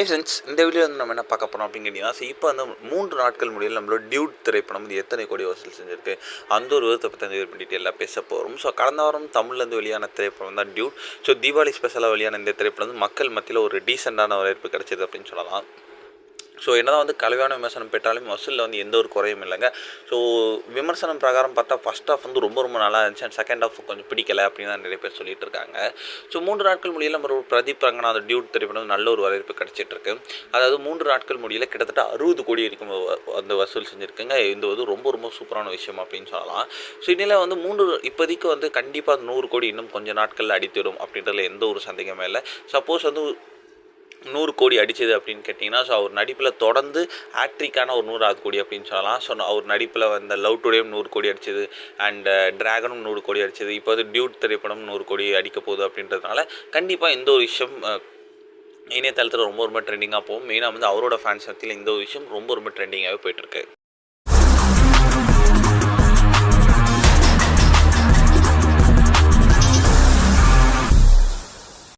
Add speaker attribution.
Speaker 1: Hi friends, இந்த video வந்து நம்ம என்ன பார்க்க போகிறோம் அப்படின்னு கேட்டிங்கன்னா, இப்போ வந்து 3 நாட்கள் முடியல நம்மளோட டியூட் திரைப்படம் வந்து எத்தனை கோடி வசூல் செஞ்சிருக்கு அந்த ஒரு விதத்தை பற்றி டீட்டெயிலாக பேச போகிறோம். ஸோ கடந்த வாரம் தமிழ்லேருந்து வெளியான திரைப்படம் தான் டியூட். ஸோ தீபாவளி ஸ்பெஷலாக வெளியான இந்த திரைப்படம் வந்து மக்கள் மத்தியில் ஒரு டீசெண்டான வரவேற்பு கிடைச்சது அப்படின்னு சொல்லலாம். ஸோ என்னதான் வந்து கலவையான விமர்சனம் பெற்றாலும் வசூலில் வந்து எந்த ஒரு குறையும் இல்லைங்க. ஸோ விமர்சனம் பிரகாரம் பார்த்தா ஃபஸ்ட் ஹாஃப் வந்து ரொம்ப நல்லா இருந்துச்சு, அண்ட் செகண்ட் ஹாஃப் கொஞ்சம் பிடிக்கலை அப்படின்னு தான் நிறைய பேர் சொல்லிட்டு இருக்காங்க. ஸோ 3 நாட்கள் முடியல நம்ம ஒரு பிரதீப் ரங்கநாத டியூட் திரைப்படம் நல்ல ஒரு வரவேற்பு கிடைச்சிட்ருக்கு. அதாவது 3 நாட்கள் முடியல கிட்டத்தட்ட 60 கோடி வரைக்கும் அந்த வசூல் செஞ்சுருக்குங்க. இது வந்து ரொம்ப சூப்பரான விஷயம் அப்படின்னு சொல்லலாம். ஸோ இதில் வந்து இப்போதைக்கு வந்து கண்டிப்பாக 100 கோடி இன்னும் கொஞ்சம் நாட்களில் அடித்துவிடும் அப்படின்றதுல எந்த ஒரு சந்தேகமே இல்லை. சப்போஸ் வந்து 100 கோடி அடித்தது அப்படின்னு கேட்டிங்கன்னா, ஸோ அவர் நடிப்பில் தொடர்ந்து ஆக்ட்ரிக்கான ஒரு 100வது கோடி அப்படின்னு சொல்லலாம். ஸோ அவர் நடிப்பில் வந்த லவ் டுடேயும் 100 கோடி அடிச்சது, அண்ட் டிராகனும் 100 கோடி அடிச்சது, இப்போ வந்து டியூட் திரைப்படம் 100 கோடி அடிக்க போகுது அப்படின்றதுனால கண்டிப்பாக இந்த ஒரு விஷயம் இணையதளத்தில் ரொம்ப ட்ரெண்டிங்காக போகும். மெயினாக வந்து அவரோட ஃபேன்ஸ் மத்தியில் இந்த ஒரு விஷயம் ரொம்ப ட்ரெண்டிங்காகவே போயிட்டுருக்கு.